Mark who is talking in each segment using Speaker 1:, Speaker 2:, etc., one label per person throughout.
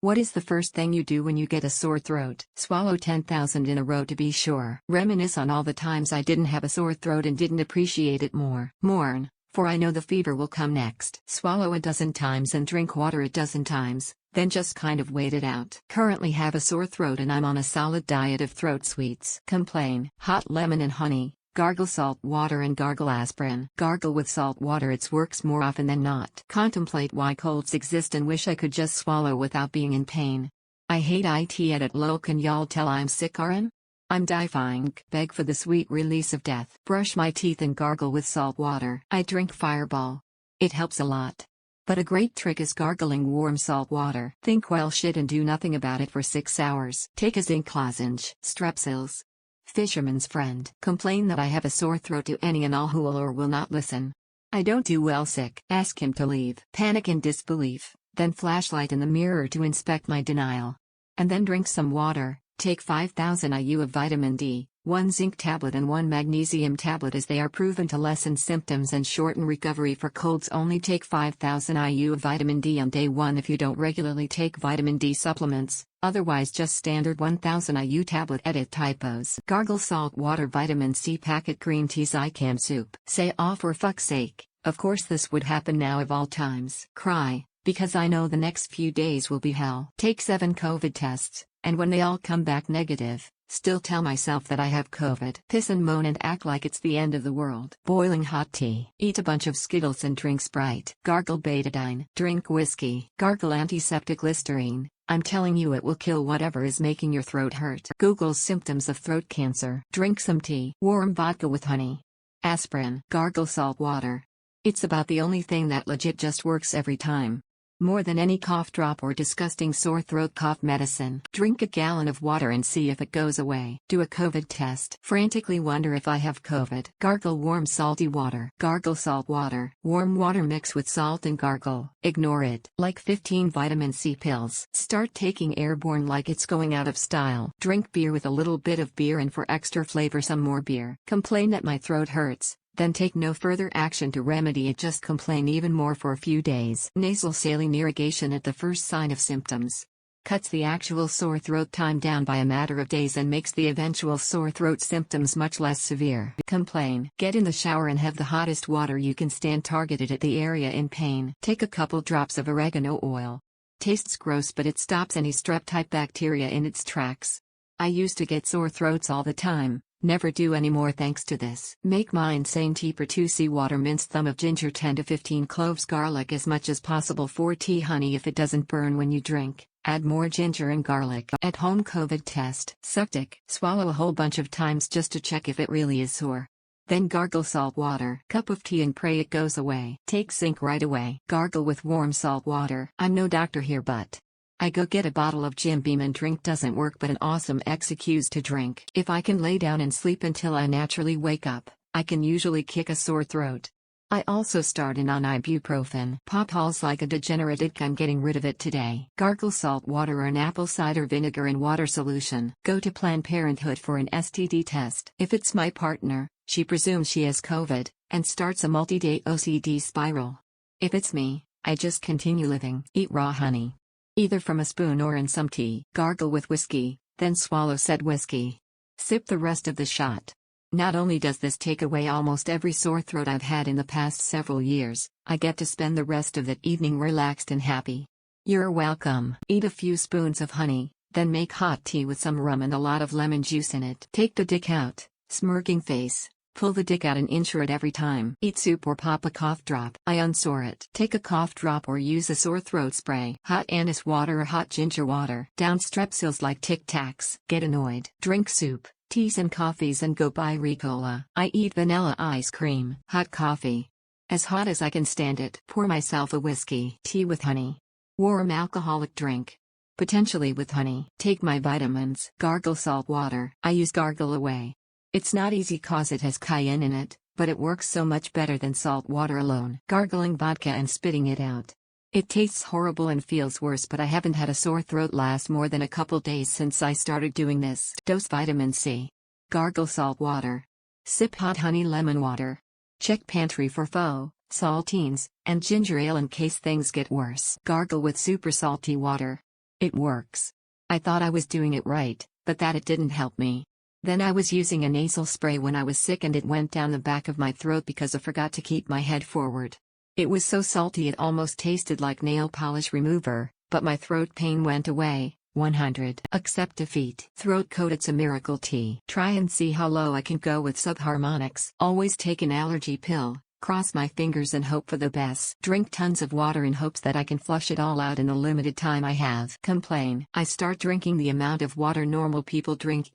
Speaker 1: What is the first thing you do when you get a sore throat? Swallow 10,000 in a row to be sure. Reminisce on all the times I didn't have a sore throat and didn't appreciate it more. Mourn, for I know the fever will come next. Swallow a dozen times and drink water a dozen times, then just kind of wait it out. Currently have a sore throat and I'm on a solid diet of throat sweets. Complain. Hot lemon and honey. Gargle salt water and gargle aspirin. Gargle with salt water, it works more often than not. Contemplate why colds exist and wish I could just swallow without being in pain. I hate it edit lol, can y'all tell I'm sick RN? I'm dying. Beg for the sweet release of death. Brush my teeth and gargle with salt water. I drink Fireball. It helps a lot. But a great trick is gargling warm salt water. Think well shit and do nothing about it for 6 hours. Take a zinc lozenge. Strepsils. Fisherman's friend. Complain that I have a sore throat to any and all who will or will not listen. I don't do well sick. Ask him to leave. Panic and disbelief, then flashlight in the mirror to inspect my denial. And then drink some water. Take 5,000 IU of vitamin D, 1 zinc tablet and 1 magnesium tablet, as they are proven to lessen symptoms and shorten recovery for colds. Only take 5,000 IU of vitamin D on day 1 if you don't regularly take vitamin D supplements, otherwise just standard 1,000 IU tablet. Edit typos. Gargle salt water, vitamin C packet, green tea, Zicam soup. Say oh for fuck's sake, of course this would happen now of all times. Cry, because I know the next few days will be hell. Take 7 COVID tests. And when they all come back negative, still tell myself that I have COVID. Piss and moan and act like it's the end of the world. Boiling hot tea. Eat a bunch of Skittles and drink Sprite. Gargle betadine. Drink whiskey. Gargle antiseptic Listerine. I'm telling you, it will kill whatever is making your throat hurt. Google symptoms of throat cancer. Drink some tea. Warm vodka with honey. Aspirin. Gargle salt water. It's about the only thing that legit just works every time. More than any cough drop or disgusting sore throat cough medicine. Drink a gallon of water and see if it goes away. Do a COVID test. Frantically wonder if I have COVID. Gargle warm salty water. Gargle salt water. Warm water mix with salt and gargle. Ignore it. Like 15 vitamin C pills. Start taking airborne like it's going out of style. Drink beer with a little bit of beer, and for extra flavor some more beer. Complain that my throat hurts. Then take no further action to remedy it, just complain even more for a few days. Nasal saline irrigation at the first sign of symptoms. Cuts the actual sore throat time down by a matter of days and makes the eventual sore throat symptoms much less severe. Complain. Get in the shower and have the hottest water you can stand targeted at the area in pain. Take a couple drops of oregano oil. Tastes gross, but it stops any strep-type bacteria in its tracks. I used to get sore throats all the time. Never do anymore thanks to this. Make mine sane tea per 2 seawater, minced thumb of ginger, 10 to 15 cloves, garlic as much as possible, 4 tea honey. If it doesn't burn when you drink, add more ginger and garlic. At home COVID test. Suck dick. Swallow a whole bunch of times just to check if it really is sore. Then gargle salt water. Cup of tea and pray it goes away. Take zinc right away. Gargle with warm salt water. I'm no doctor here, but I go get a bottle of Jim Beam and drink. Doesn't work, but an awesome excuse to drink. If I can lay down and sleep until I naturally wake up, I can usually kick a sore throat. I also started on ibuprofen. Pop halls like a degenerate ick. I'm getting rid of it today. Gargle salt water or an apple cider vinegar in water solution. Go to Planned Parenthood for an STD test. If it's my partner, she presumes she has COVID, and starts a multi-day OCD spiral. If it's me, I just continue living. Eat raw honey, either from a spoon or in some tea. Gargle with whiskey, then swallow said whiskey. Sip the rest of the shot. Not only does this take away almost every sore throat I've had in the past several years, I get to spend the rest of that evening relaxed and happy. You're welcome. Eat a few spoons of honey, then make hot tea with some rum and a lot of lemon juice in it. Take the dick out, smirking face. Pull the dick out and insure it every time. Eat soup or pop a cough drop. I unsore it. Take a cough drop or use a sore throat spray. Hot anise water or hot ginger water. Down strepsils like Tic Tacs. Get annoyed. Drink soup, teas and coffees and go buy Ricola. I eat vanilla ice cream. Hot coffee. As hot as I can stand it. Pour myself a whiskey. Tea with honey. Warm alcoholic drink. Potentially with honey. Take my vitamins. Gargle salt water. I use Gargle Away. It's not easy cause it has cayenne in it, but it works so much better than salt water alone. Gargling vodka and spitting it out. It tastes horrible and feels worse, but I haven't had a sore throat last more than a couple days since I started doing this. Dose vitamin C. Gargle salt water. Sip hot honey lemon water. Check pantry for pho, saltines, and ginger ale in case things get worse. Gargle with super salty water. It works. I thought I was doing it right, but that it didn't help me. Then I was using a nasal spray when I was sick and it went down the back of my throat because I forgot to keep my head forward. It was so salty it almost tasted like nail polish remover, but my throat pain went away. 100. Accept defeat. Throat coat. It's a miracle tea. Try and see how low I can go with subharmonics. Always take an allergy pill, cross my fingers and hope for the best. Drink tons of water in hopes that I can flush it all out in the limited time I have. Complain. I start drinking the amount of water normal people drink.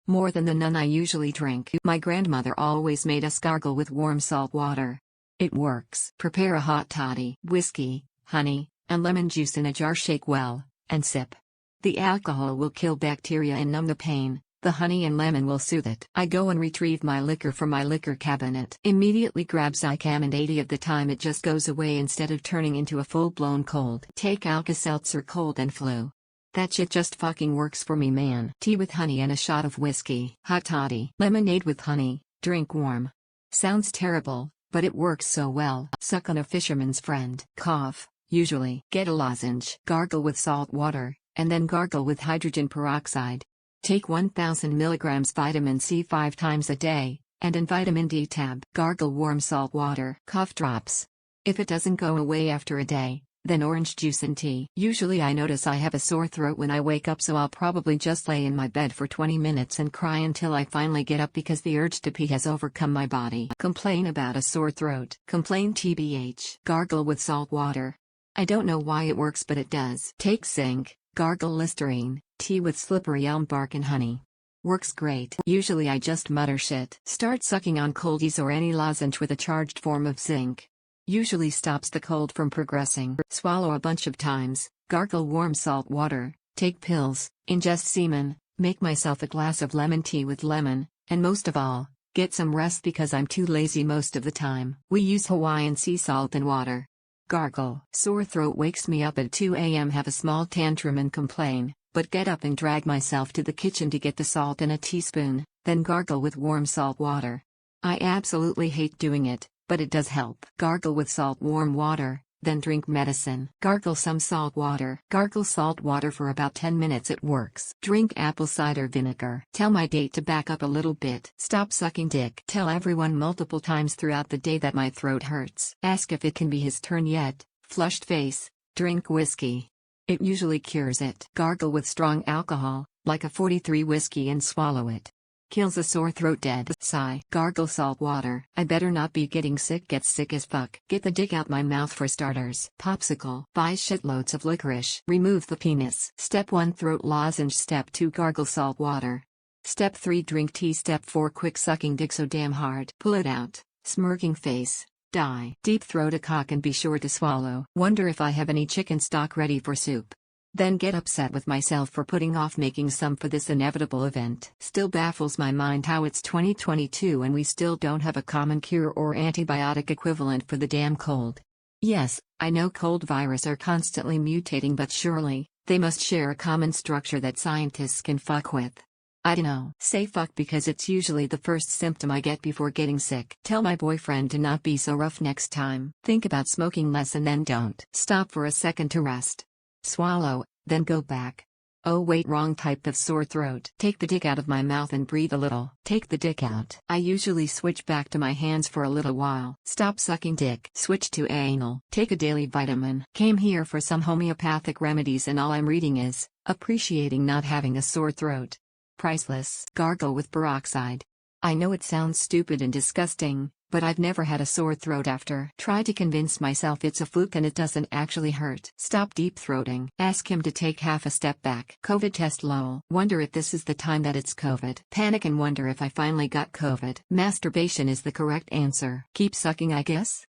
Speaker 1: More than the none I usually drink. My grandmother always made us gargle with warm salt water. It works. Prepare a hot toddy. Whiskey, honey, and lemon juice in a jar. Shake well, and sip. The alcohol will kill bacteria and numb the pain. The honey and lemon will soothe it. I go and retrieve my liquor from my liquor cabinet. Immediately grab Zicam and 80 of the time it just goes away instead of turning into a full-blown cold. Take Alka-Seltzer cold and flu. That shit just fucking works for me, man. Tea with honey and a shot of whiskey. Hot toddy. Lemonade with honey, drink warm. Sounds terrible, but it works so well. Suck on a fisherman's friend. Cough, usually. Get a lozenge. Gargle with salt water, and then gargle with hydrogen peroxide. Take 1000 milligrams vitamin C 5 times a day, and an vitamin D tab. Gargle warm salt water. Cough drops. If it doesn't go away after a day, then orange juice and tea. Usually I notice I have a sore throat when I wake up, so I'll probably just lay in my bed for 20 minutes and cry until I finally get up because the urge to pee has overcome my body. Complain about a sore throat. Complain TBH. Gargle with salt water. I don't know why it works, but it does. Take zinc, gargle Listerine, tea with slippery elm bark and honey. Works great. Usually I just mutter shit. Start sucking on coldies or any lozenge with a charged form of zinc. Usually stops the cold from progressing. Swallow a bunch of times, gargle warm salt water, take pills, ingest semen, make myself a glass of lemon tea with lemon, and most of all, get some rest because I'm too lazy most of the time. We use Hawaiian sea salt and water. Gargle. Sore throat wakes me up at 2 a.m. Have a small tantrum and complain, but get up and drag myself to the kitchen to get the salt in a teaspoon, then gargle with warm salt water. I absolutely hate doing it, but it does help. Gargle with salt warm water, then drink medicine. Gargle some salt water. Gargle salt water for about 10 minutes. It works. Drink apple cider vinegar. Tell my date to back up a little bit. Stop sucking dick. Tell everyone multiple times throughout the day that my throat hurts. Ask if it can be his turn yet. Flushed face. Drink whiskey. It usually cures it. Gargle with strong alcohol, like a 43 whiskey, and swallow it. Kills a sore throat dead. Sigh. Gargle salt water. I better not be getting sick. Get sick as fuck. Get the dick out my mouth for starters. Popsicle. Buy shitloads of licorice. Remove the penis. Step 1 throat lozenge. Step 2 gargle salt water. Step 3 drink tea. Step 4 quick sucking dick so damn hard. Pull it out. Smirking face. Die. Deep throat a cock and be sure to swallow. Wonder if I have any chicken stock ready for soup. Then get upset with myself for putting off making some for this inevitable event. Still baffles my mind how it's 2022 and we still don't have a common cure or antibiotic equivalent for the damn cold. Yes, I know cold viruses are constantly mutating, but surely, they must share a common structure that scientists can fuck with. I dunno. Say fuck because it's usually the first symptom I get before getting sick. Tell my boyfriend to not be so rough next time. Think about smoking less and then don't. Stop for a second to rest. Swallow, then go back. Oh wait, wrong type of sore throat. Take the dick out of my mouth and breathe a little. Take the dick out. I usually switch back to my hands for a little while. Stop sucking dick. Switch to anal. Take a daily vitamin. Came here for some homeopathic remedies and all I'm reading is, appreciating not having a sore throat. Priceless. Gargle with peroxide. I know it sounds stupid and disgusting, but I've never had a sore throat after. Try to convince myself it's a fluke and it doesn't actually hurt. Stop deep throating. Ask him to take half a step back. COVID test lol. Wonder if this is the time that it's COVID. Panic and wonder if I finally got COVID. Masturbation is the correct answer. Keep sucking, I guess.